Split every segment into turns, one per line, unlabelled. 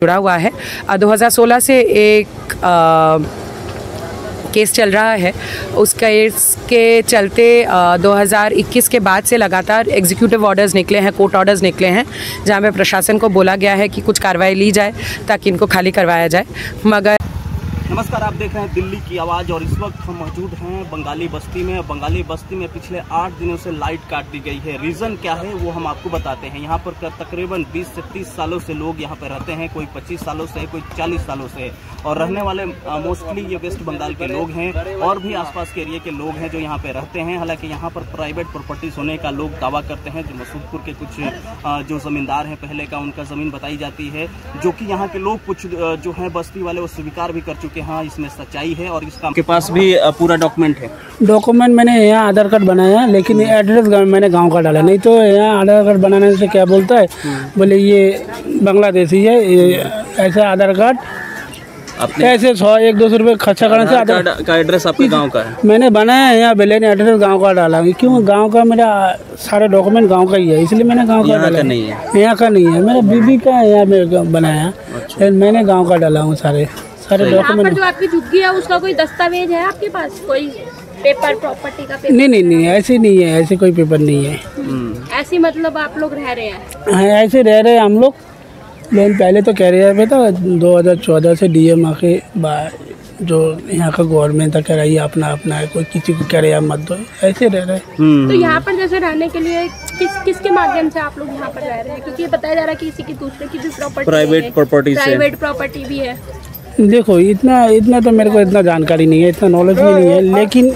जुड़ा हुआ है। 2016 से एक केस चल रहा है। उस केस के चलते 2021 के बाद से लगातार एग्जीक्यूटिव ऑर्डर्स निकले हैं, कोर्ट ऑर्डर्स निकले हैं, जहां पे प्रशासन को बोला गया है कि कुछ कार्रवाई ली जाए ताकि इनको खाली करवाया जाए। मगर
नमस्कार, आप देख रहे हैं दिल्ली की आवाज़ और इस वक्त हम मौजूद हैं बंगाली बस्ती में। बंगाली बस्ती में पिछले 8 दिनों से लाइट काट दी गई है। रीज़न क्या है वो हम आपको बताते हैं। यहाँ पर तकरीबन 20 से 30 सालों से लोग यहाँ पर रहते हैं। कोई 25 सालों से, कोई 40 सालों से, और रहने वाले मोस्टली ये वेस्ट बंगाल के लोग हैं और भी आसपास के एरिया के लोग हैं जो यहाँ पर रहते हैं। हालांकि यहाँ पर प्राइवेट प्रॉपर्टीज होने का लोग दावा करते हैं। जो मसूदपुर के कुछ जो ज़मींदार हैं पहले का, उनका ज़मीन बताई जाती है, जो कि यहाँ के लोग कुछ जो है बस्ती वाले वो स्वीकार भी कर चुके हैं। हाँ, इसमें सच्चाई है और इसका के पास भी पूरा डॉक्यूमेंट है।
डॉक्यूमेंट मैंने यहाँ आधार कार्ड बनाया, लेकिन एड्रेस मैंने गांव का डाला। नहीं तो यहाँ आधार कार्ड बनाने से क्या बोलता है, बोले ये बांग्लादेशी है, ये ऐसे आधार कार्ड ऐसे 100-200 रुपये खर्चा करने से
आधार कार्ड का एड्रेस आपके गांव का है। मैंने
बनाया है यहाँ, बेले ने एड्रेस गांव का डाला। क्यों? गांव का मेरा सारे डॉक्यूमेंट गांव का ही है, इसलिए मैंने गांव का डाला।
नहीं है,
यहाँ का नहीं है, मेरा बीबी का यहाँ में बनाया। मैंने गाँव का डाला हूँ सारे डॉक्यूमेंट।
जो आपकी झुग्गी है उसका कोई दस्तावेज है आपके पास, कोई पेपर प्रॉपर्टी का पेपर?
नहीं, ऐसे नहीं है, ऐसे कोई पेपर नहीं है।
ऐसे मतलब आप लोग रह रहे हैं?
हाँ, ऐसे रह रहे हैं हम लोग। लेकिन पहले तो कह रहे था 2014 से डीएम आके जो यहाँ का गवर्नमेंट था, कह रहा है अपना है, कोई किसी को कह रहे मत दो, ऐसे रह रहे हैं।
तो यहाँ पर जैसे रहने के लिए किसके माध्यम से आप लोग यहाँ पर रह रहे हैं? क्योंकि ये बताया जा रहा है कि किसी की दूसरे की भी प्रॉपर्टी, प्राइवेट प्रॉपर्टी भी है।
देखो इतना तो मेरे को इतना जानकारी नहीं है, इतना नॉलेज भी नहीं है। लेकिन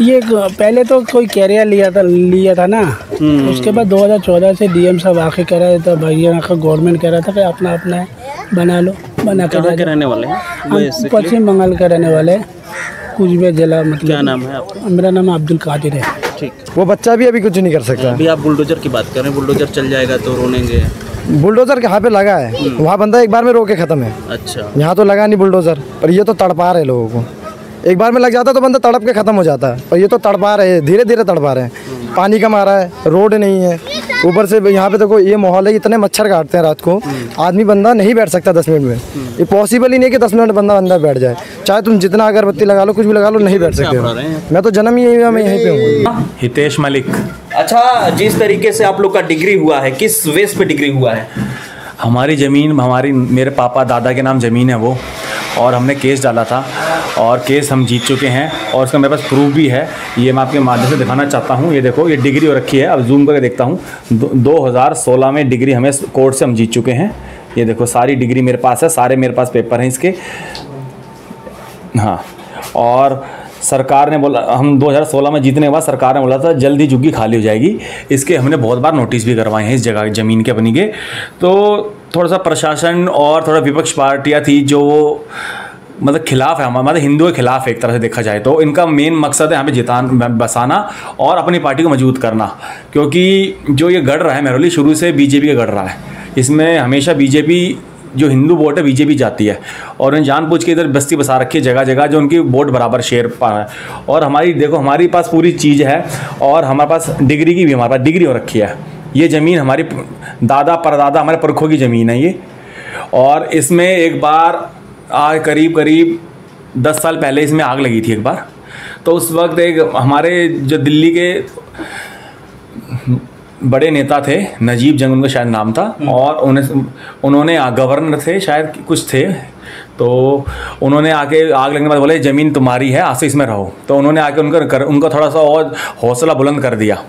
ये पहले तो कोई कैरियर लिया था ना, उसके बाद 2014 से डीएम साहब आके कह रहे थे, भाई यहाँ का गवर्नमेंट कह रहा था कि अपना बना लो, बना के
रहने वाले हैं।
हम पश्चिम बंगाल के रहने वाले, कुचबिहार जिला। मतलब
क्या नाम है आपका?
मेरा नाम अब्दुल कादिर है।
ठीक।
वो बच्चा भी अभी कुछ नहीं कर सकता।
अभी आप बुलडोजर की बात कर रहे हैं, बुलडोजर चल जाएगा तो रोनेंगे।
बुलडोजर यहाँ पे लगा है, वहाँ बंदा एक बार में रोके खत्म है।
अच्छा,
यहाँ तो लगा नहीं बुलडोजर, पर ये तो तड़पा रहे लोगों को। एक बार में लग जाता तो बंदा तड़प के खत्म हो जाता है, और ये तो तड़पा रहे हैं, धीरे धीरे तड़पा रहे हैं। पानी का मारा है, रोड नहीं है, ऊपर से यहाँ पे देखो ये माहौल है, इतने मच्छर काटते हैं रात को, आदमी बंदा नहीं बैठ सकता 10 मिनट में। ये पॉसिबल ही नहीं है कि 10 मिनट बंदा अंदर बैठ जाए, चाहे तुम जितना अगरबत्ती लगा लो, कुछ भी लगा लो, नहीं बैठ सकते हो। मैं तो जन्म ही मैं यहीं पे हूँ।
हितेश मलिक।
अच्छा, जिस तरीके से आप लोग का डिग्री हुआ है, किस बेस पे डिग्री हुआ है?
हमारी ज़मीन, मेरे पापा दादा के नाम ज़मीन है वो, और हमने केस डाला था और केस हम जीत चुके हैं, और उसका मेरे पास प्रूफ भी है। ये मैं आपके माध्यम से दिखाना चाहता हूँ। ये देखो, ये डिग्री हो रखी है। अब जूम करके देखता हूँ। 2016 में डिग्री हमें कोर्ट से हम जीत चुके हैं। ये देखो, सारी डिग्री मेरे पास है, सारे मेरे पास पेपर हैं इसके। हाँ, और सरकार ने बोला, हम 2016 में जीतने के बाद सरकार ने बोला था जल्दी झुग्गी खाली हो जाएगी। इसके हमने बहुत बार नोटिस भी करवाए हैं इस जगह ज़मीन के अपनी के। तो थोड़ा सा प्रशासन और थोड़ा विपक्ष पार्टियां थी जो मतलब खिलाफ है, हमारे मतलब हिंदुओं के खिलाफ एक तरह से देखा जाए तो। इनका मेन मकसद है यहाँ पे बसाना और अपनी पार्टी को मजबूत करना, क्योंकि जो ये गढ़ रहा है मेहरौली शुरू से बीजेपी का गढ़ रहा है। इसमें हमेशा बीजेपी, जो हिंदू वोट है बीजेपी जाती है, और उन्हें जानबूझ के इधर बस्ती बसा रखी है जगह जगह, जो उनकी वोट बराबर शेयर पा है। और हमारी देखो, हमारे पास पूरी चीज़ है, और हमारे पास डिग्री की भी हमारे पास डिग्री हो रखी है। ये ज़मीन हमारी दादा परदादा हमारे पुरखों की ज़मीन है ये। और इसमें एक बार करीब 10 साल पहले इसमें आग लगी थी एक बार। तो उस वक्त एक हमारे जो दिल्ली के बड़े नेता थे, नजीब जंग उनका शायद नाम था, और उन्होंने गवर्नर थे शायद, कुछ थे, तो उन्होंने आके आग लगने के बाद बोले ज़मीन तुम्हारी है, आज से इसमें रहो। तो उन्होंने आके उनका थोड़ा सा और हौसला बुलंद कर दिया।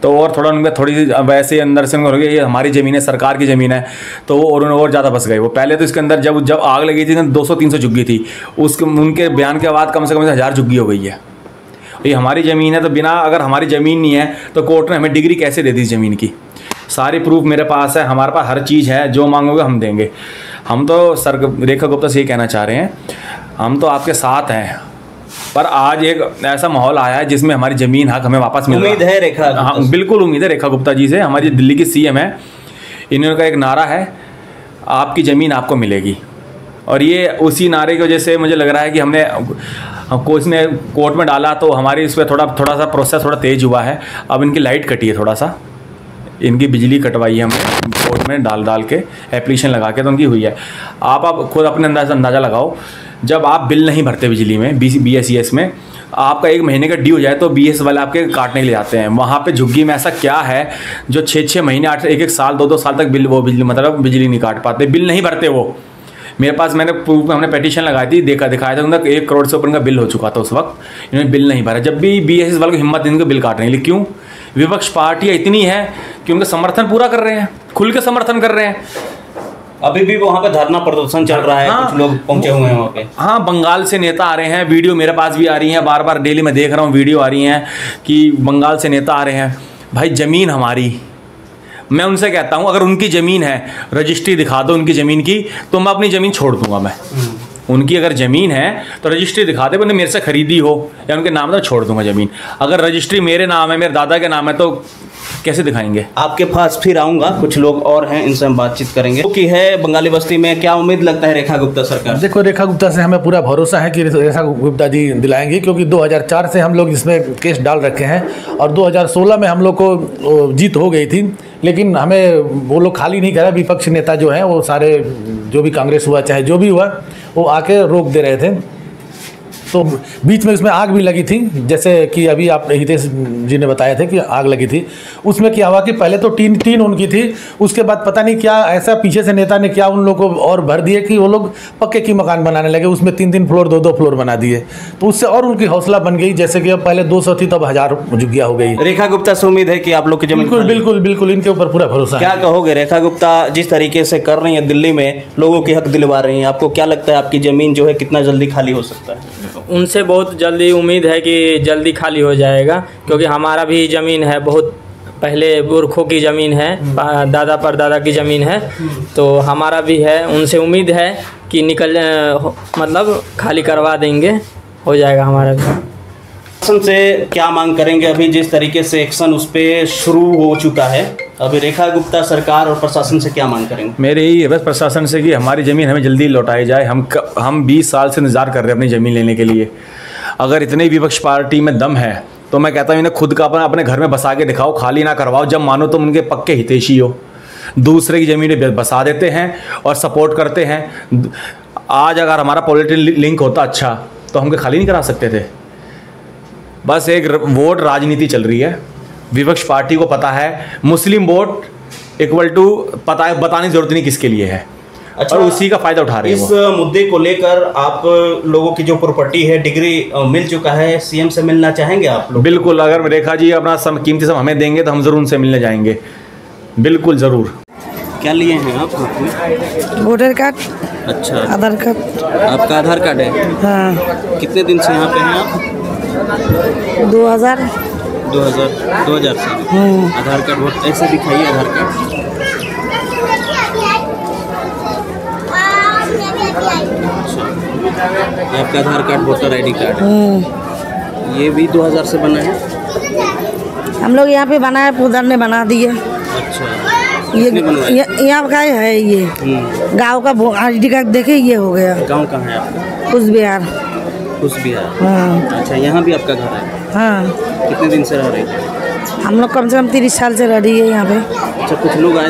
तो और थोड़ा उनमें थोड़ी सी वैसे अंदर से उनको ये हमारी ज़मीन है, सरकार की ज़मीन है, तो और उन्होंने और ज़्यादा बस गए वो। पहले तो इसके अंदर जब आग लगी थी 200-300 झुग्गी थी, उनके बयान के बाद कम से कम 1000 झुग्गी हो गई है। ये हमारी ज़मीन है, तो बिना, अगर हमारी ज़मीन नहीं है तो कोर्ट ने हमें डिग्री कैसे दे दी ज़मीन की? सारी प्रूफ मेरे पास है, हमारे पास हर चीज़ है, जो मांगोगे हम देंगे। हम तो रेखा गुप्ता से ये कहना चाह रहे हैं, हम तो आपके साथ हैं, पर आज एक ऐसा माहौल आया है जिसमें हमारी ज़मीन हक हमें वापस मिल रहा है।
उम्मीद है रेखा?
हाँ, बिल्कुल उम्मीद है रेखा गुप्ता जी से। हमारी दिल्ली की सीएम है, इन्होंने का एक नारा है, आपकी ज़मीन आपको मिलेगी। और ये उसी नारे की वजह से मुझे लग रहा है कि हमने उसने कोर्ट में डाला तो हमारी इस पर थोड़ा सा प्रोसेस थोड़ा तेज़ हुआ है। अब इनकी लाइट कटी है थोड़ा सा, इनकी बिजली कटवाई है हमने कोर्ट में डाल के एप्लीकेशन लगा के, तो उनकी हुई है। आप खुद अपने अंदाज़ा लगाओ, जब आप बिल नहीं भरते बिजली में BSES में, आपका 1 महीने का ड्यू हो जाए तो BS वाले आपके काटने के लिए आते हैं। वहाँ पे झुग्गी में ऐसा क्या है जो 6-6 महीने 1-1 साल 2-2 साल तक बिजली नहीं काट पाते, बिल नहीं भरते वो। मेरे पास मैंने प्रूफ में हमने पेटिशन लगाई थी, दिखाया था उनका 1 करोड़ से ऊपर का बिल हो चुका था उस वक्त, इन्होंने बिल नहीं भरा। जब भी BSES वालों को हिम्मत इनके बिल काटने के लिए, क्यों? विपक्ष पार्टियाँ इतनी है कि उनका समर्थन पूरा कर रहे हैं, खुल के समर्थन कर रहे हैं।
अभी भी वहाँ पे धरना प्रदर्शन चल रहा है। हाँ, कुछ लोग पहुंचे हुए हैं वहाँ पे।
हाँ, बंगाल से नेता आ रहे हैं, वीडियो मेरे पास भी आ रही हैं, बार डेली मैं देख रहा हूँ वीडियो आ रही हैं कि बंगाल से नेता आ रहे हैं। भाई ज़मीन हमारी, मैं उनसे कहता हूँ अगर उनकी ज़मीन है रजिस्ट्री दिखा दो उनकी ज़मीन की, तो मैं अपनी ज़मीन छोड़ दूंगा। मैं उनकी अगर ज़मीन है तो रजिस्ट्री दिखा दे, उन्होंने मेरे से ख़रीदी हो या उनके नाम, तो छोड़ दूंगा ज़मीन। अगर रजिस्ट्री मेरे नाम है, मेरे दादा के नाम है, तो कैसे दिखाएंगे?
आपके पास फिर आऊँगा, कुछ लोग और हैं, इनसे हम बातचीत करेंगे। कि है बंगाली बस्ती में, क्या उम्मीद लगता है रेखा गुप्ता सरकार?
देखो, रेखा गुप्ता से हमें पूरा भरोसा है कि रेखा गुप्ता जी दिलाएंगे, क्योंकि 2004 से हम लोग इसमें केस डाल रखे हैं और 2016 में हम लोग को जीत हो गई थी, लेकिन हमें वो लोग खाली नहीं करा। विपक्ष नेता जो हैं वो सारे, जो भी कांग्रेस हुआ चाहे जो भी हुआ, वो आके रोक दे रहे थे। तो बीच में इसमें आग भी लगी थी, जैसे कि अभी आप हितेश जी ने बताया थे कि आग लगी थी। उसमें क्या हुआ कि पहले तो टीन उनकी थी, उसके बाद पता नहीं क्या ऐसा पीछे से नेता ने क्या उन लोगों को और भर दिए कि वो लोग पक्के की मकान बनाने लगे, उसमें 3-3 फ्लोर 2-2 फ्लोर बना दिए। तो उससे और उनकी हौसला बन गई, जैसे कि अब पहले 200 थी तब 1000 झुग्गियाँ हो गई।
रेखा गुप्ता से उम्मीद है कि आप लोग की जमीन?
बिल्कुल इनके ऊपर पूरा भरोसा।
क्या कहोगे, रेखा गुप्ता जिस तरीके से कर रही है, दिल्ली में लोगों के हक दिलवा रही हैं, आपको क्या लगता है आपकी ज़मीन जो है कितना जल्दी खाली हो सकता है?
उनसे बहुत जल्दी उम्मीद है कि जल्दी खाली हो जाएगा, क्योंकि हमारा भी ज़मीन है, बहुत पहले पुरखों की ज़मीन है, दादा परदादा की ज़मीन है, तो हमारा भी है। उनसे उम्मीद है कि मतलब खाली करवा देंगे, हो जाएगा हमारा भी।
प्रशासन से क्या मांग करेंगे? अभी जिस तरीके से एक्शन उस पर शुरू हो चुका है, अभी रेखा गुप्ता सरकार और प्रशासन से क्या मांग करेंगे?
मेरे यही है बस प्रशासन से कि हमारी ज़मीन हमें जल्दी लौटाई जाए। हम 20 साल से इंतज़ार कर रहे हैं अपनी ज़मीन लेने के लिए। अगर इतने विपक्ष पार्टी में दम है तो मैं कहता हूँ इन्हें खुद का अपने घर में बसा के दिखाओ, खाली ना करवाओ। जब मानो तुम उनके पक्के हितैषी हो, दूसरे की ज़मीनें बसा देते हैं और सपोर्ट करते हैं। आज अगर हमारा पॉलिटिकल लिंक होता अच्छा तो हम खाली नहीं करा सकते थे। बस एक वोट राजनीति चल रही है, विपक्ष पार्टी को पता है मुस्लिम वोट इक्वल टू पता है, बताने की जरूरत नहीं किसके लिए है। अच्छा, और उसी का फायदा उठा रहे हैं।
इस मुद्दे को लेकर आप लोगों की जो प्रॉपर्टी है, डिग्री मिल चुका है, सीएम से मिलना चाहेंगे आप लोग?
बिल्कुल, अगर रेखा जी अपना कीमती सब हमें देंगे तो हम जरूर उनसे मिलने जाएंगे, बिल्कुल ज़रूर।
क्या लिए हैं आप?
Voter card.
अच्छा,
आधार कार्ड।
आपका आधार कार्ड है?
हाँ।
कितने दिन से यहाँ पे हैं आप?
2000
से। आधार कार्ड वोट ऐसे दिखाइए, आधार कार्ड। आपका आधार कार्ड वोटर ID कार्ड है, ये भी 2000 से बना है?
हम लोग यहाँ पे बनाए, उधर ने बना दिए।
अच्छा,
ये यहाँ का है, ये गांव का ID कार्ड देखे, ये हो गया।
गांव कहाँ है आपका?
कुचबिहार।
हाँ। अच्छा, यहाँ भी आपका घर है?
हाँ।
कितने दिन से रह रहे हैं?
हम लोग कम से कम 30 साल से रह रही है यहाँ पे।
अच्छा, कुछ लोग आए